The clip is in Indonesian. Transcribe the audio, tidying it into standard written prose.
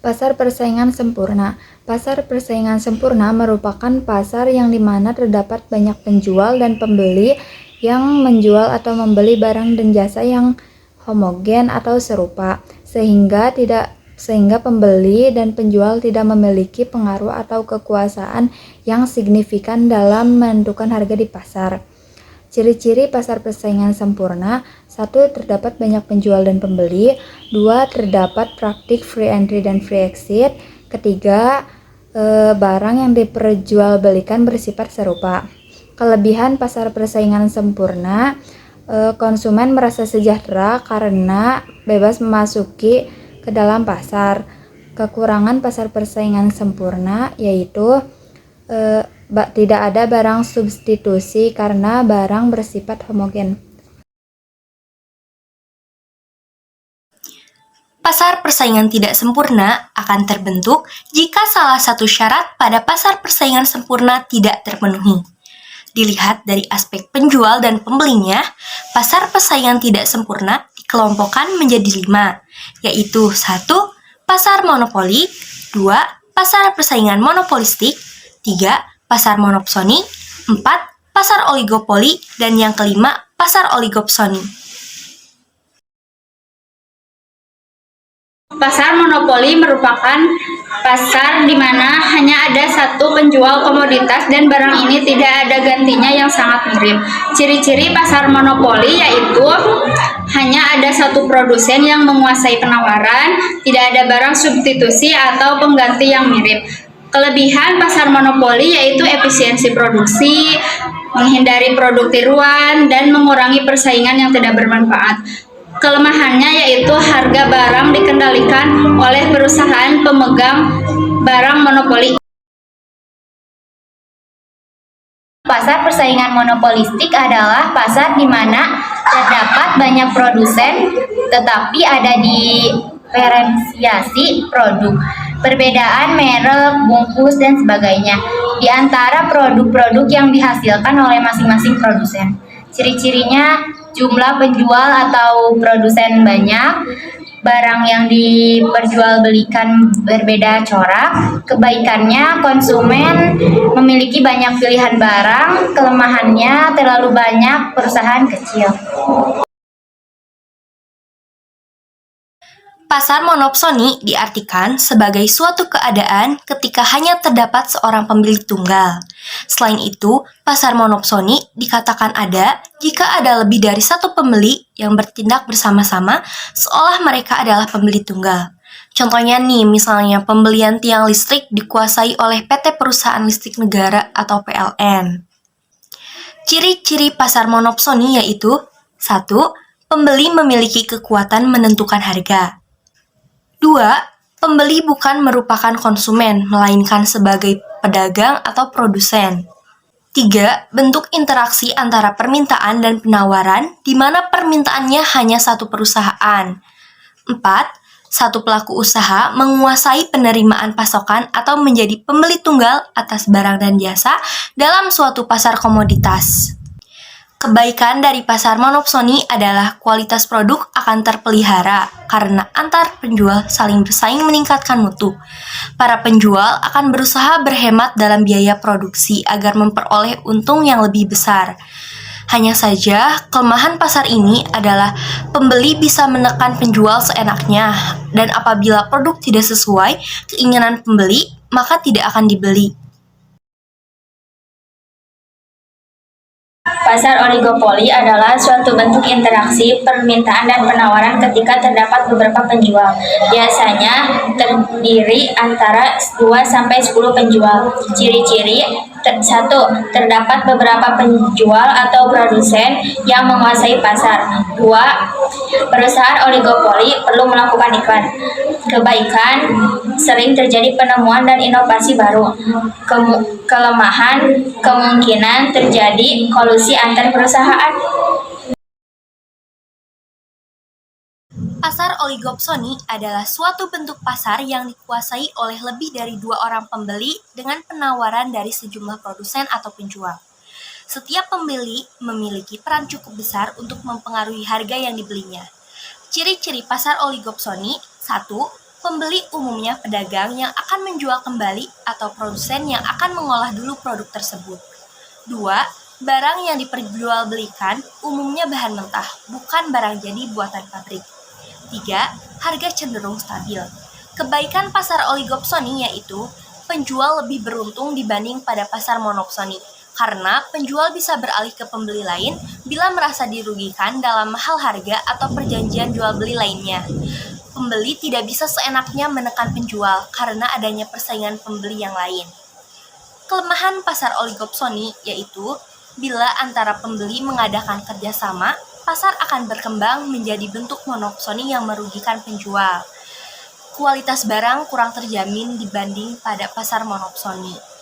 Pasar persaingan sempurna. Pasar persaingan sempurna merupakan pasar yang dimana terdapat banyak penjual dan pembeli yang menjual atau membeli barang dan jasa yang homogen atau serupa, sehingga pembeli dan penjual tidak memiliki pengaruh atau kekuasaan yang signifikan dalam menentukan harga di pasar. Ciri-ciri pasar persaingan sempurna: 1. Terdapat banyak penjual dan pembeli. 2. Terdapat praktik free entry dan free exit. Ketiga, barang yang diperjualbelikan bersifat serupa. Kelebihan pasar persaingan sempurna: konsumen merasa sejahtera karena bebas memasuki ke dalam pasar. Kekurangan pasar persaingan sempurna yaitu tidak ada barang substitusi karena barang bersifat homogen. Pasar persaingan tidak sempurna akan terbentuk jika salah satu syarat pada pasar persaingan sempurna tidak terpenuhi. Dilihat dari aspek penjual dan pembelinya, pasar persaingan tidak sempurna dikelompokkan menjadi 5, yaitu 1. Pasar monopoli, 2. Pasar persaingan monopolistik, 3. Pasar monopsoni, 4. Pasar oligopoli, dan yang kelima, pasar oligopsoni. Pasar monopoli merupakan pasar di mana hanya ada satu penjual komoditas dan barang ini tidak ada gantinya yang sangat mirip. Ciri-ciri pasar monopoli yaitu hanya ada satu produsen yang menguasai penawaran, tidak ada barang substitusi atau pengganti yang mirip. Kelebihan pasar monopoli yaitu efisiensi produksi, menghindari produk tiruan, dan mengurangi persaingan yang tidak bermanfaat. Kelemahannya yaitu harga barang dikendalikan oleh perusahaan pemegang barang monopoli. Pasar persaingan monopolistik adalah pasar di mana terdapat banyak produsen tetapi ada diferensiasi produk, perbedaan merek, bungkus, dan sebagainya di antara produk-produk yang dihasilkan oleh masing-masing produsen. Ciri-cirinya jumlah penjual atau produsen banyak, barang yang diperjualbelikan berbeda corak. Kebaikannya, konsumen memiliki banyak pilihan barang. Kelemahannya, terlalu banyak perusahaan kecil. Pasar monopsoni diartikan sebagai suatu keadaan ketika hanya terdapat seorang pembeli tunggal. Selain itu, pasar monopsoni dikatakan ada jika ada lebih dari satu pembeli yang bertindak bersama-sama seolah mereka adalah pembeli tunggal. Contohnya nih, misalnya pembelian tiang listrik dikuasai oleh PT Perusahaan Listrik Negara atau PLN. Ciri-ciri pasar monopsoni yaitu 1. Pembeli memiliki kekuatan menentukan harga. 2. Pembeli bukan merupakan konsumen, melainkan sebagai pedagang atau produsen. 3. Bentuk interaksi antara permintaan dan penawaran, di mana permintaannya hanya satu perusahaan. 4. Satu pelaku usaha menguasai penerimaan pasokan atau menjadi pembeli tunggal atas barang dan jasa dalam suatu pasar komoditas. Kebaikan dari pasar monopsoni adalah kualitas produk akan terpelihara karena antar penjual saling bersaing meningkatkan mutu. Para penjual akan berusaha berhemat dalam biaya produksi agar memperoleh untung yang lebih besar. Hanya saja, kelemahan pasar ini adalah pembeli bisa menekan penjual seenaknya, dan apabila produk tidak sesuai keinginan pembeli, maka tidak akan dibeli. Pasar oligopoli adalah suatu bentuk interaksi permintaan dan penawaran ketika terdapat beberapa penjual. Biasanya terdiri antara 2-10 penjual. Ciri-ciri: 1. Terdapat beberapa penjual atau produsen yang menguasai pasar. 2. Perusahaan oligopoli perlu melakukan iklan. Kebaikan: sering terjadi penemuan dan inovasi baru. Kelemahan: kemungkinan terjadi kolusi antar perusahaan. Pasar oligopsoni adalah suatu bentuk pasar yang dikuasai oleh lebih dari 2 orang pembeli dengan penawaran dari sejumlah produsen atau penjual. Setiap pembeli memiliki peran cukup besar untuk mempengaruhi harga yang dibelinya. Ciri-ciri pasar oligopsoni: 1. Pembeli umumnya pedagang yang akan menjual kembali atau produsen yang akan mengolah dulu produk tersebut. 2. Barang yang diperjualbelikan umumnya bahan mentah, bukan barang jadi buatan pabrik. 3. Harga cenderung stabil. Kebaikan pasar oligopsoni yaitu penjual lebih beruntung dibanding pada pasar monopsoni, karena penjual bisa beralih ke pembeli lain bila merasa dirugikan dalam hal harga atau perjanjian jual beli lainnya. Pembeli tidak bisa seenaknya menekan penjual karena adanya persaingan pembeli yang lain. Kelemahan pasar oligopsoni yaitu bila antara pembeli mengadakan kerjasama, pasar akan berkembang menjadi bentuk monopsoni yang merugikan penjual. Kualitas barang kurang terjamin dibanding pada pasar monopsoni.